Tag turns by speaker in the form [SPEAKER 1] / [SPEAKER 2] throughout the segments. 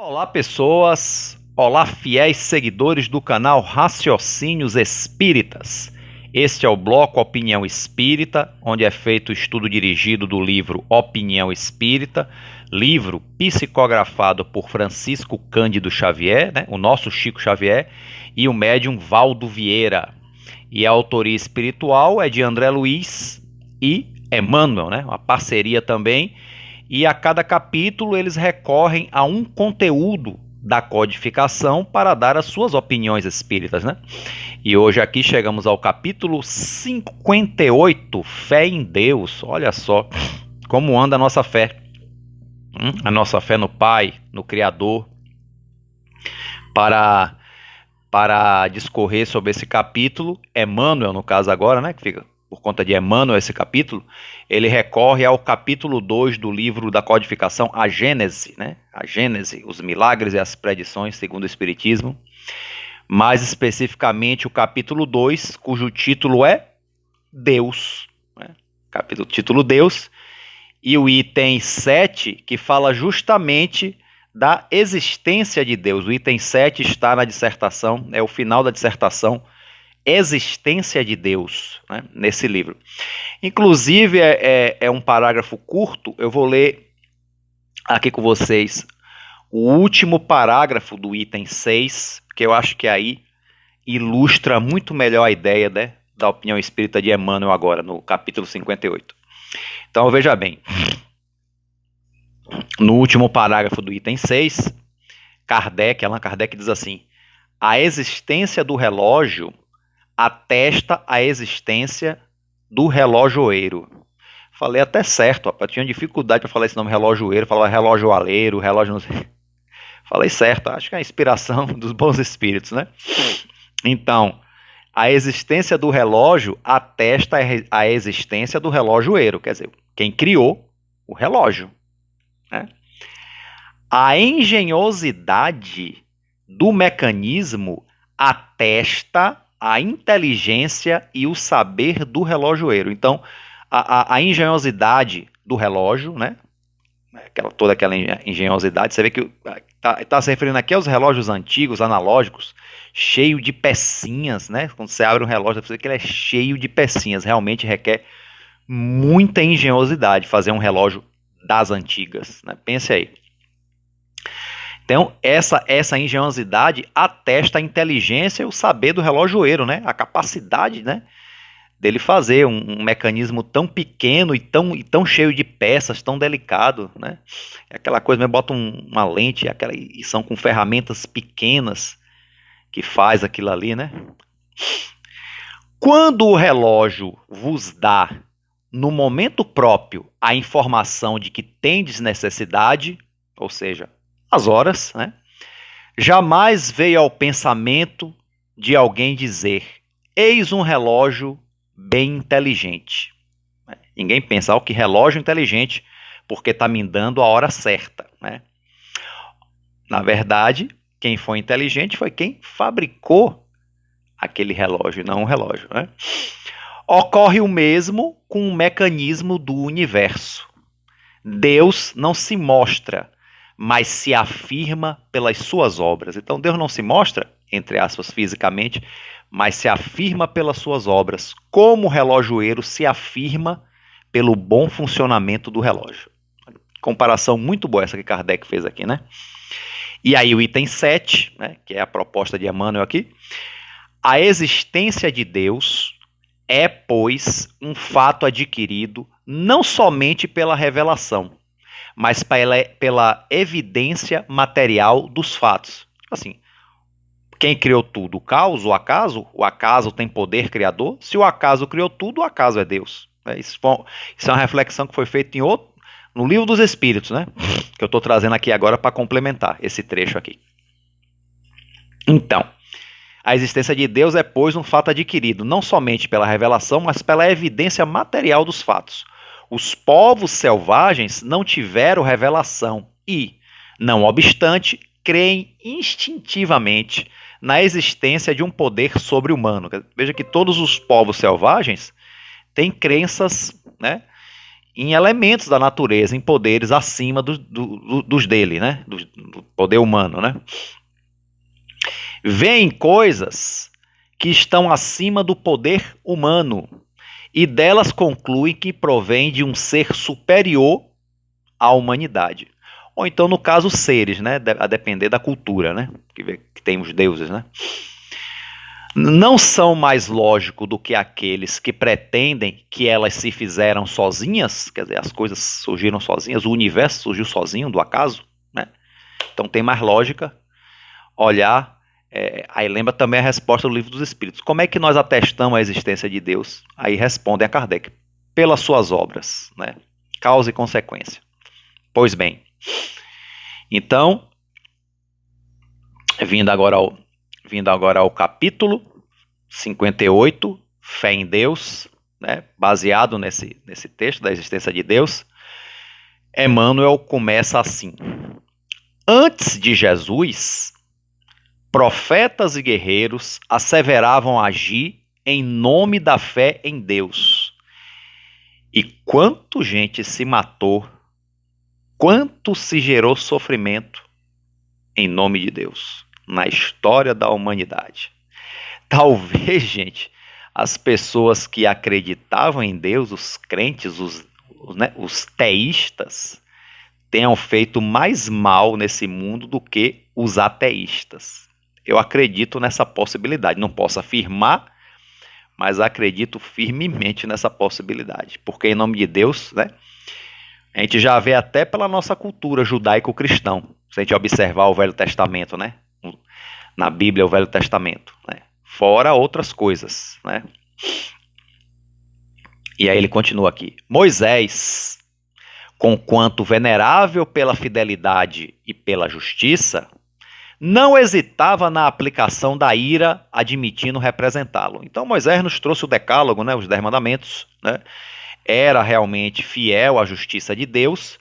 [SPEAKER 1] Olá, pessoas! Olá, fiéis seguidores do canal Raciocínios Espíritas. Este é o bloco Opinião Espírita, onde é feito o estudo dirigido do livro Opinião Espírita, livro psicografado por Francisco Cândido Xavier, o nosso Chico Xavier, e o médium Valdo Vieira. E a autoria espiritual é de André Luiz e Emmanuel, uma parceria também. E a cada capítulo eles recorrem a um conteúdo da codificação para dar as suas opiniões espíritas, E hoje aqui chegamos ao capítulo 58, Fé em Deus. Olha só como anda a nossa fé. A nossa fé no Pai, no Criador. Para discorrer sobre esse capítulo, Emmanuel, no caso agora, que fica por conta de Emmanuel esse capítulo, ele recorre ao capítulo 2 do livro da codificação, a Gênese, A Gênese, os milagres e as predições segundo o Espiritismo, mais especificamente o capítulo 2, cujo título é Deus, título Deus, e o item 7, que fala justamente da existência de Deus. O item 7 está na dissertação, é o final da dissertação, Existência de Deus, nesse livro. Inclusive, é um parágrafo curto, eu vou ler aqui com vocês o último parágrafo do item 6, que eu acho que aí ilustra muito melhor a ideia da opinião espírita de Emmanuel agora, no capítulo 58. Então, veja bem, no último parágrafo do item 6, Allan Kardec diz assim: a existência do relógio atesta a existência do relojoeiro. Falei até certo, eu tinha dificuldade para falar esse nome relojoeiro, falava relojoaleiro, relógio não sei. Falei certo, acho que é a inspiração dos bons espíritos, Então, a existência do relógio atesta a existência do relojoeiro, quer dizer, quem criou o relógio, A engenhosidade do mecanismo atesta a inteligência e o saber do relojoeiro. Então, a engenhosidade do relógio, toda aquela engenhosidade, você vê que está se referindo aqui aos relógios antigos, analógicos, cheio de pecinhas, Quando você abre um relógio, você vê que ele é cheio de pecinhas. Realmente requer muita engenhosidade fazer um relógio das antigas, Pense aí. Então, essa engenhosidade atesta a inteligência e o saber do relojoeiro, A capacidade, dele fazer um mecanismo tão pequeno e tão cheio de peças, tão delicado, É aquela coisa, bota uma lente, e são com ferramentas pequenas que faz aquilo ali, Quando o relógio vos dá, no momento próprio, a informação de que tendes necessidade, ou seja, as horas, jamais veio ao pensamento de alguém dizer: eis um relógio bem inteligente. Ninguém pensa, que relógio inteligente, porque está me dando a hora certa. Na verdade, quem foi inteligente foi quem fabricou aquele relógio, não um relógio. Ocorre o mesmo com o mecanismo do universo. Deus não se mostra, mas se afirma pelas suas obras. Então Deus não se mostra, entre aspas, fisicamente, mas se afirma pelas suas obras, como o relojoeiro se afirma pelo bom funcionamento do relógio. Comparação muito boa essa que Kardec fez aqui, E aí o item 7, que é a proposta de Emmanuel aqui: a existência de Deus é, pois, um fato adquirido não somente pela revelação, mas pela evidência material dos fatos. Assim, quem criou tudo? O caos, o acaso? O acaso tem poder criador? Se o acaso criou tudo, o acaso é Deus. Isso é uma reflexão que foi feita no Livro dos Espíritos, que eu estou trazendo aqui agora para complementar esse trecho aqui. Então, a existência de Deus é, pois, um fato adquirido, não somente pela revelação, mas pela evidência material dos fatos. Os povos selvagens não tiveram revelação e, não obstante, creem instintivamente na existência de um poder sobre-humano. Veja que todos os povos selvagens têm crenças, em elementos da natureza, em poderes acima dos dele, né? Do poder humano, né? Veem coisas que estão acima do poder humano e delas concluem que provém de um ser superior à humanidade. Ou então, no caso, seres, né? A depender da cultura, né? Que tem os deuses, né? Não são mais lógicos do que aqueles que pretendem que elas se fizeram sozinhas, quer dizer, as coisas surgiram sozinhas, o universo surgiu sozinho, do acaso, né? Então tem mais lógica olhar. Aí lembra também a resposta do Livro dos Espíritos. Como é que nós atestamos a existência de Deus? Aí respondem a Kardec: pelas suas obras, né? Causa e consequência. Pois bem, então, vindo agora ao capítulo 58, Fé em Deus, né? Baseado nesse texto da existência de Deus, Emmanuel começa assim: antes de Jesus, profetas e guerreiros asseveravam agir em nome da fé em Deus. E quanto gente se matou, quanto se gerou sofrimento em nome de Deus na história da humanidade. Talvez, gente, as pessoas que acreditavam em Deus, os crentes, os teístas, tenham feito mais mal nesse mundo do que os ateístas. Eu acredito nessa possibilidade. Não posso afirmar, mas acredito firmemente nessa possibilidade. Porque, em nome de Deus, né, a gente já vê até pela nossa cultura judaico-cristã. Se a gente observar o Velho Testamento, né, na Bíblia, o Velho Testamento, né, fora outras coisas, né. E aí ele continua aqui: Moisés, conquanto venerável pela fidelidade e pela justiça, não hesitava na aplicação da ira, admitindo representá-lo. Então Moisés nos trouxe o decálogo, né, os 10 mandamentos, né, era realmente fiel à justiça de Deus,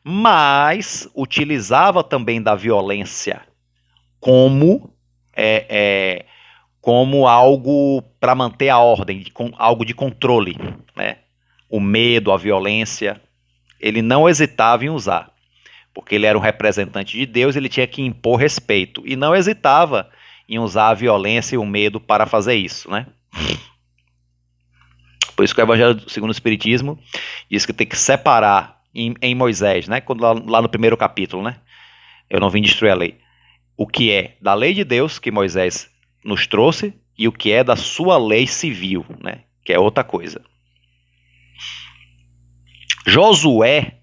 [SPEAKER 1] mas utilizava também da violência como como algo para manter a ordem, algo de controle, né? O medo, a violência, ele não hesitava em usar, porque ele era um representante de Deus, ele tinha que impor respeito, e não hesitava em usar a violência e o medo para fazer isso, né? Por isso que o Evangelho segundo o Espiritismo diz que tem que separar em Moisés, né? Quando lá no primeiro capítulo, né? Eu não vim destruir a lei. O que é da lei de Deus que Moisés nos trouxe e o que é da sua lei civil, né? Que é outra coisa. Josué,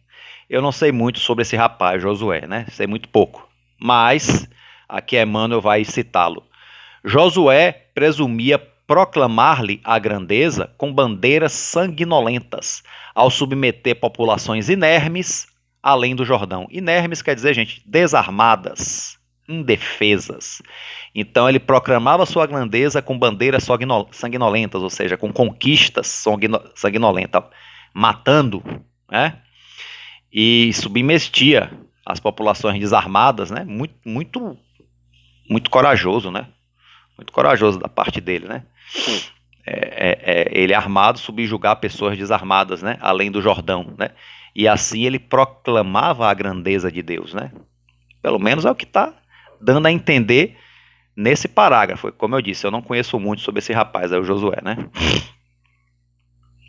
[SPEAKER 1] eu não sei muito sobre esse rapaz, Josué, né? Sei muito pouco. Mas aqui Emmanuel vai citá-lo. Josué presumia proclamar-lhe a grandeza com bandeiras sanguinolentas, ao submeter populações inermes além do Jordão. Inermes quer dizer, gente, desarmadas, indefesas. Então ele proclamava sua grandeza com bandeiras sanguinolentas, ou seja, com conquistas sanguinolentas, matando, né? E submetia as populações desarmadas, né? Muito corajoso, né? Muito corajoso da parte dele, né? Ele armado subjugar pessoas desarmadas, né? Além do Jordão, né? E assim ele proclamava a grandeza de Deus, né? Pelo menos é o que está dando a entender nesse parágrafo. Como eu disse, eu não conheço muito sobre esse rapaz, é o Josué, né?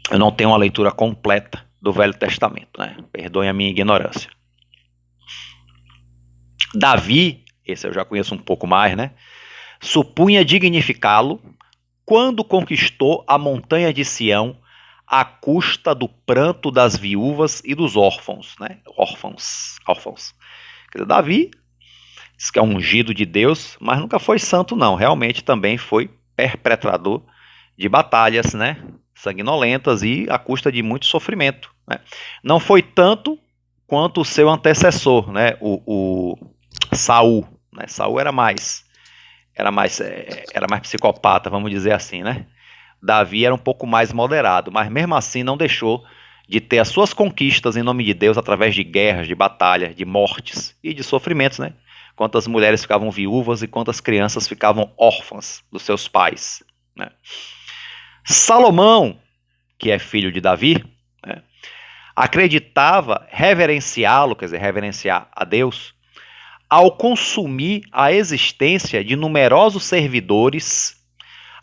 [SPEAKER 1] Eu não tenho uma leitura completa do Velho Testamento, né? Perdoem a minha ignorância. Davi, esse eu já conheço um pouco mais, né? Supunha dignificá-lo quando conquistou a montanha de Sião à custa do pranto das viúvas e dos órfãos, né? Órfãos. Quer dizer, Davi diz que é um ungido de Deus, mas nunca foi santo não, realmente também foi perpetrador de batalhas, né? Sanguinolentas e à custa de muito sofrimento, né? Não foi tanto quanto o seu antecessor, né? O Saul, né? Saul era mais psicopata, vamos dizer assim, né? Davi era um pouco mais moderado, mas mesmo assim não deixou de ter as suas conquistas em nome de Deus através de guerras, de batalhas, de mortes e de sofrimentos, né? Quantas mulheres ficavam viúvas e quantas crianças ficavam órfãs dos seus pais, né? Salomão, que é filho de Davi, né, acreditava reverenciá-lo, quer dizer, reverenciar a Deus, ao consumir a existência de numerosos servidores,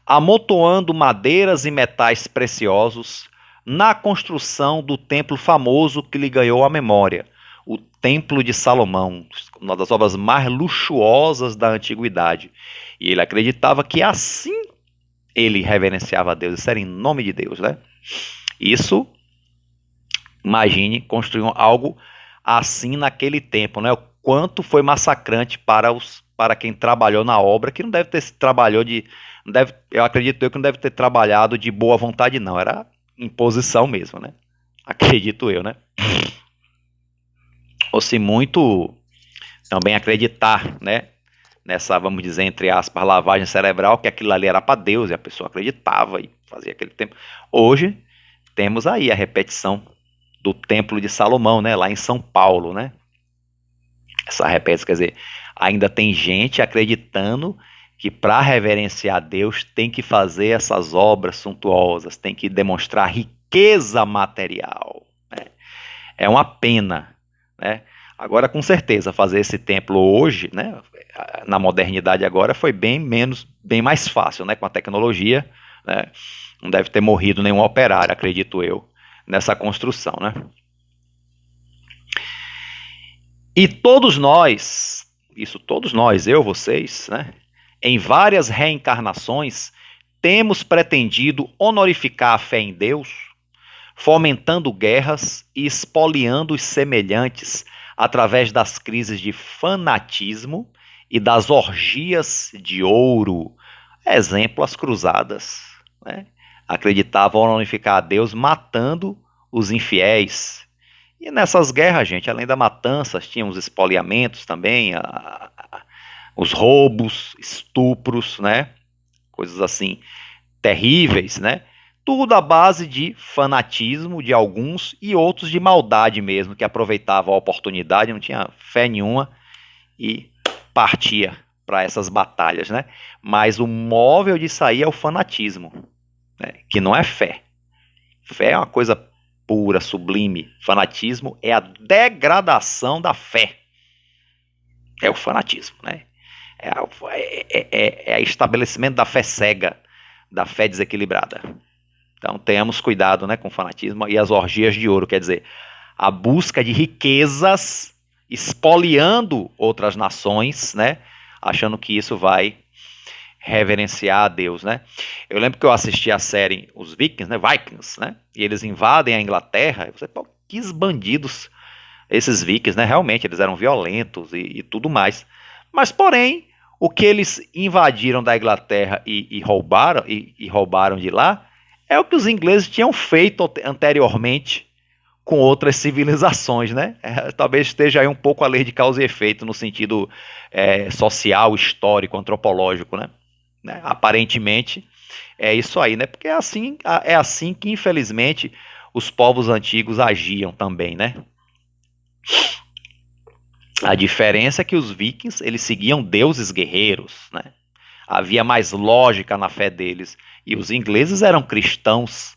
[SPEAKER 1] amontoando madeiras e metais preciosos na construção do templo famoso que lhe ganhou a memória, o Templo de Salomão, uma das obras mais luxuosas da antiguidade. E ele acreditava que assim ele reverenciava a Deus, isso era em nome de Deus, né? Isso, imagine, construir algo assim naquele tempo, né? O quanto foi massacrante para quem trabalhou na obra, que não deve ter trabalhou de, não deve, eu acredito eu que não deve ter trabalhado de boa vontade não, era imposição mesmo, né? Acredito eu, né? Ou se muito também acreditar, né? Nessa, vamos dizer, entre aspas, lavagem cerebral, que aquilo ali era para Deus e a pessoa acreditava e fazia aquele tempo. Hoje temos aí a repetição do Templo de Salomão, né? Lá em São Paulo, né? Essa repetição, quer dizer, ainda tem gente acreditando que para reverenciar a Deus tem que fazer essas obras suntuosas, tem que demonstrar riqueza material, né? É uma pena, né? Agora, com certeza, fazer esse templo hoje, né, na modernidade agora, foi bem mais fácil, né, com a tecnologia, né? Não deve ter morrido nenhum operário, acredito eu, nessa construção, né? E todos nós, isso todos nós, eu, vocês, né, em várias reencarnações, temos pretendido honorificar a fé em Deus, fomentando guerras e espoliando os semelhantes através das crises de fanatismo e das orgias de ouro. Exemplo, as cruzadas, né? Acreditavam honorificar a Deus matando os infiéis. E nessas guerras, gente, além da matança, tinha os espoliamentos também, os roubos, estupros, né? Coisas assim terríveis, né? Tudo à base de fanatismo de alguns e outros de maldade mesmo, que aproveitavam a oportunidade, não tinha fé nenhuma e partia para essas batalhas, né? Mas o móvel disso aí é o fanatismo, né? Que não é fé. Fé é uma coisa pura, sublime. Fanatismo é a degradação da fé. É o fanatismo, né? É estabelecimento da fé cega, da fé desequilibrada. Então tenhamos cuidado, né, com o fanatismo e as orgias de ouro, quer dizer, a busca de riquezas, espoliando outras nações, né, achando que isso vai reverenciar a Deus, né. Eu lembro que eu assisti a série Os Vikings, né, Vikings, né, e eles invadem a Inglaterra, e você, pô, que bandidos esses Vikings, né, realmente eles eram violentos e tudo mais, mas porém, o que eles invadiram da Inglaterra e roubaram de lá, é o que os ingleses tinham feito anteriormente com outras civilizações, né? Talvez esteja aí um pouco a lei de causa e efeito no sentido social, histórico, antropológico, né? Aparentemente é isso aí, né? Porque é assim que, infelizmente, os povos antigos agiam também, né? A diferença é que os vikings, eles seguiam deuses guerreiros, né? Havia mais lógica na fé deles. E os ingleses eram cristãos,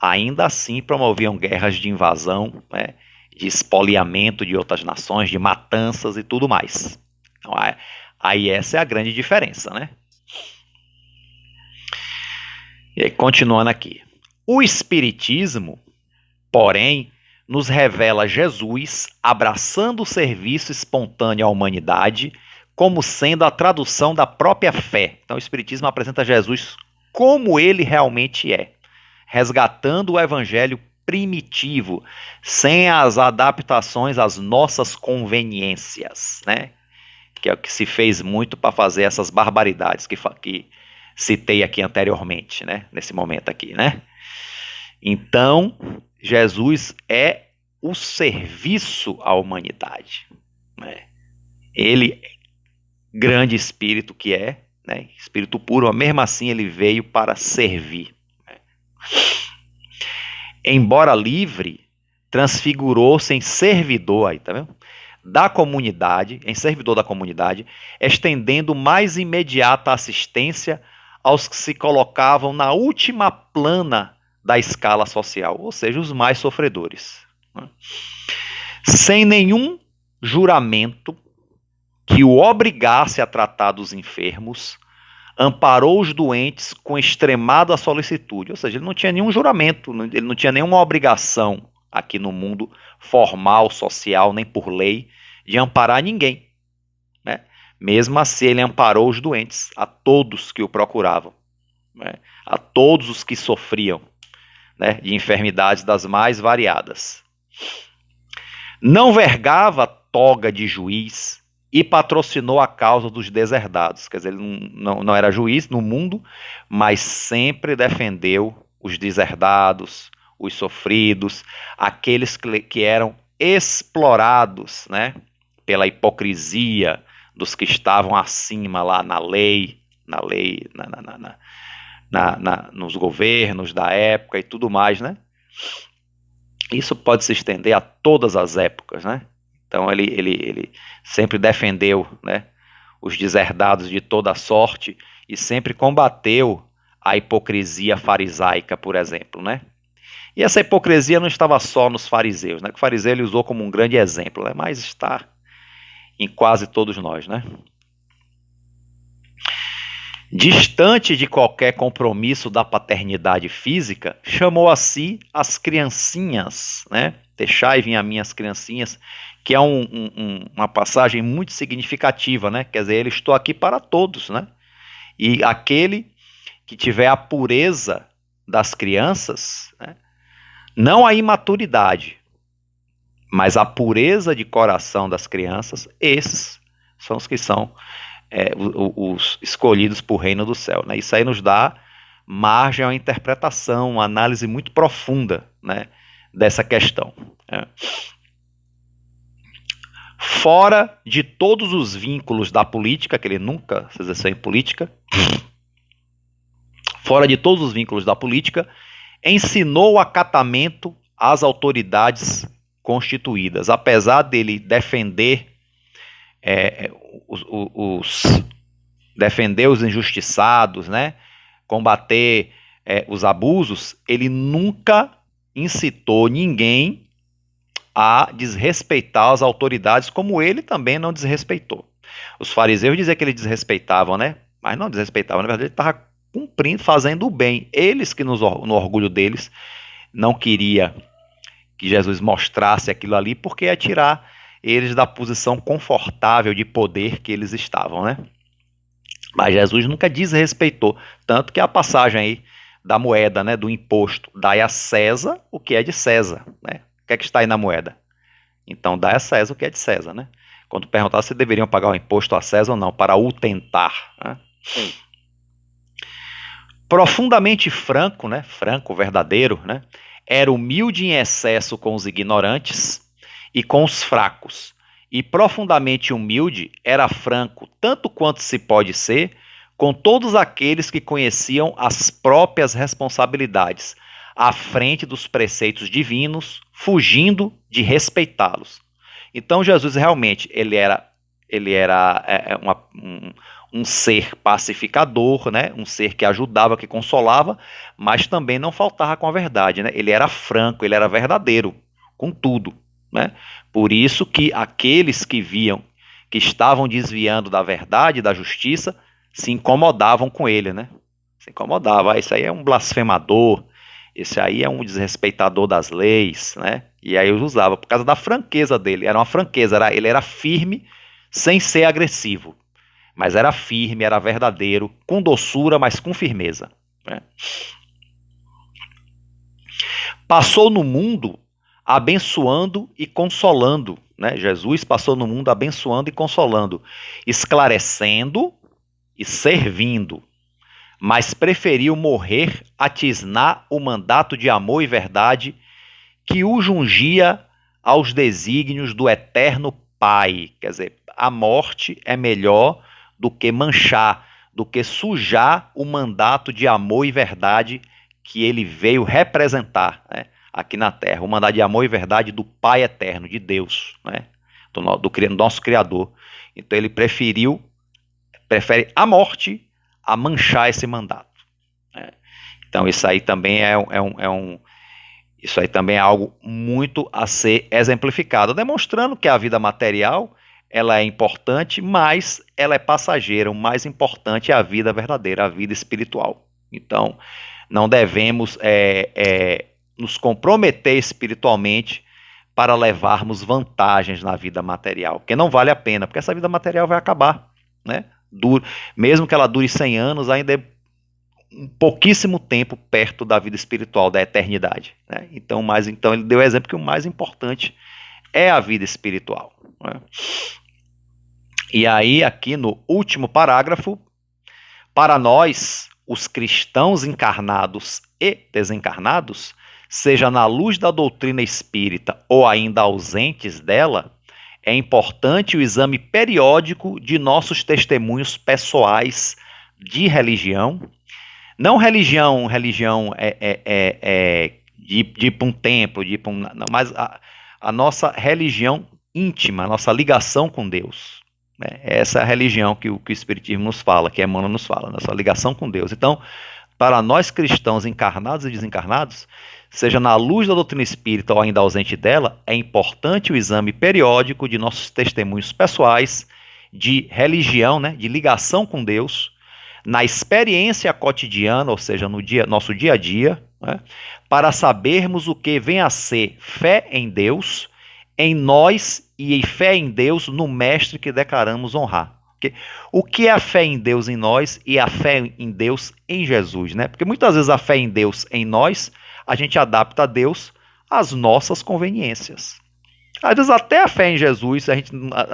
[SPEAKER 1] ainda assim promoviam guerras de invasão, né, de espoliamento de outras nações, de matanças e tudo mais. Então, aí essa é a grande diferença, né? E aí, continuando aqui. O Espiritismo, porém, nos revela Jesus abraçando o serviço espontâneo à humanidade como sendo a tradução da própria fé. Então o Espiritismo apresenta Jesus como ele realmente é, resgatando o evangelho primitivo, sem as adaptações às nossas conveniências, né? Que é o que se fez muito para fazer essas barbaridades que citei aqui anteriormente, né? Nesse momento aqui, né? Então, Jesus é o serviço à humanidade, né? Ele, grande espírito que é, né? Espírito puro, mas mesmo assim ele veio para servir, né? Embora livre, transfigurou-se em servidor, aí, tá vendo? Da comunidade, em servidor da comunidade, estendendo mais imediata assistência aos que se colocavam na última plana da escala social, ou seja, os mais sofredores, sem nenhum juramento que o obrigasse a tratar dos enfermos, amparou os doentes com extremada solicitude. Ou seja, ele não tinha nenhum juramento, ele não tinha nenhuma obrigação aqui no mundo, formal, social, nem por lei, de amparar ninguém, né? Mesmo assim, ele amparou os doentes, a todos que o procuravam, né? A todos os que sofriam, né, de enfermidades das mais variadas. Não vergava toga de juiz e patrocinou a causa dos deserdados. Quer dizer, ele não era juiz no mundo, mas sempre defendeu os deserdados, os sofridos, aqueles que eram explorados, né, pela hipocrisia dos que estavam acima lá na lei, nos governos da época e tudo mais, né? Isso pode se estender a todas as épocas, né? Então ele sempre defendeu, né, os deserdados de toda sorte e sempre combateu a hipocrisia farisaica, por exemplo, né? E essa hipocrisia não estava só nos fariseus, né? Que o fariseu ele usou como um grande exemplo, né? Mas está em quase todos nós, né? Distante de qualquer compromisso da paternidade física, chamou a si as criancinhas, né? Deixai vir a mim as criancinhas, que é uma passagem muito significativa, né? Quer dizer, ele estou aqui para todos, né? E aquele que tiver a pureza das crianças, né? Não a imaturidade, mas a pureza de coração das crianças, esses são os que são os escolhidos para o reino do céu, né? Isso aí nos dá margem a uma interpretação, uma análise muito profunda, né, dessa questão, né? Fora de todos os vínculos da política, que ele nunca se exerceu em política, fora de todos os vínculos da política, ensinou o acatamento às autoridades constituídas, apesar dele defender defender os injustiçados, né? Combater os abusos, ele nunca incitou ninguém a desrespeitar as autoridades, como ele também não desrespeitou. Os fariseus diziam que eles desrespeitavam, né? Mas não desrespeitavam, na verdade ele estava cumprindo, fazendo o bem. Eles que no orgulho deles não queria que Jesus mostrasse aquilo ali, porque ia tirar eles da posição confortável de poder que eles estavam, né? Mas Jesus nunca desrespeitou, tanto que a passagem aí da moeda, né, do imposto, dai a César o que é de César, né? O que é que está aí na moeda? Então dai a César o que é de César, né? Quando perguntar se deveriam pagar o imposto a César ou não, para o tentar, né? Profundamente franco, né? Franco, verdadeiro, né? Era humilde em excesso com os ignorantes e com os fracos, e profundamente humilde era franco, tanto quanto se pode ser, com todos aqueles que conheciam as próprias responsabilidades, à frente dos preceitos divinos, fugindo de respeitá-los. Então Jesus realmente ele era um ser pacificador, né? Um ser que ajudava, que consolava, mas também não faltava com a verdade, né? Ele era franco, ele era verdadeiro com tudo, né? Por isso que aqueles que viam que estavam desviando da verdade, da justiça, se incomodavam com ele, né? Se incomodavam, isso aí é um blasfemador, esse aí é um desrespeitador das leis, né? E aí eu usava por causa da franqueza dele, era uma franqueza, ele era firme sem ser agressivo, mas era firme, era verdadeiro, com doçura, mas com firmeza, né? Passou no mundo abençoando e consolando, né? Jesus passou no mundo abençoando e consolando, esclarecendo e servindo, mas preferiu morrer a tisnar o mandato de amor e verdade que o jungia aos desígnios do eterno Pai. Quer dizer, a morte é melhor do que manchar, do que sujar o mandato de amor e verdade que ele veio representar, né, aqui na Terra. O mandato de amor e verdade do Pai eterno, de Deus, né, do nosso Criador. Então ele prefere a morte a manchar esse mandato, né? Então isso aí também Isso aí também é algo muito a ser exemplificado, demonstrando que a vida material ela é importante, mas ela é passageira. O mais importante é a vida verdadeira, a vida espiritual. Então, não devemos nos comprometer espiritualmente para levarmos vantagens na vida material, porque não vale a pena, porque essa vida material vai acabar, né? Mesmo que ela dure 100 anos, ainda é um pouquíssimo tempo perto da vida espiritual, da eternidade, né? Então ele deu o exemplo que o mais importante é a vida espiritual, né? E aí, aqui no último parágrafo, para nós, os cristãos encarnados e desencarnados, seja na luz da doutrina espírita ou ainda ausentes dela, é importante o exame periódico de nossos testemunhos pessoais de religião. Não religião de ir para um templo, não, mas a nossa religião íntima, a nossa ligação com Deus. Né? Essa é a religião que o Espiritismo nos fala, que Emmanuel nos fala, nossa ligação com Deus. Então, para nós cristãos encarnados e desencarnados, seja na luz da doutrina espírita ou ainda ausente dela, é importante o exame periódico de nossos testemunhos pessoais de religião, né, de ligação com Deus, na experiência cotidiana, ou seja, no nosso dia a dia, né, para sabermos o que vem a ser fé em Deus, em nós e fé em Deus no Mestre que declaramos honrar. O que é a fé em Deus em nós e a fé em Deus em Jesus, né? Porque muitas vezes a fé em Deus em nós, a gente adapta a Deus às nossas conveniências. Às vezes até a fé em Jesus, a gente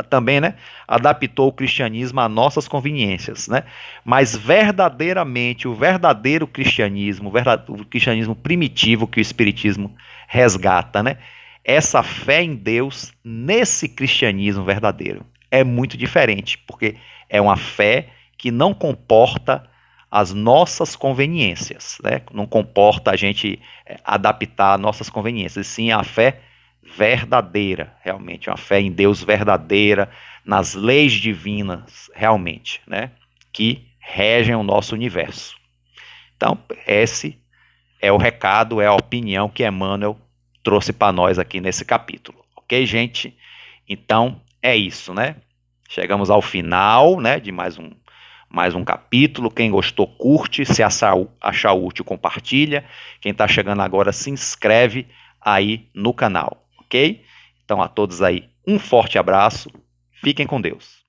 [SPEAKER 1] também, né, adaptou o cristianismo a nossas conveniências, né? Mas verdadeiramente, o verdadeiro cristianismo, o cristianismo primitivo que o Espiritismo resgata, né? Essa fé em Deus nesse cristianismo verdadeiro é muito diferente, porque é uma fé que não comporta as nossas conveniências, né? Não comporta a gente adaptar nossas conveniências, sim a fé verdadeira, realmente, uma fé em Deus verdadeira, nas leis divinas, realmente, né? Que regem o nosso universo. Então, esse é o recado, é a opinião que Emmanuel trouxe para nós aqui nesse capítulo. Ok, gente? Então, é isso, né? Chegamos ao final, né, de mais um capítulo. Quem gostou, curte. Se achar útil, compartilha. Quem está chegando agora, se inscreve aí no canal, ok? Então, a todos aí, um forte abraço. Fiquem com Deus.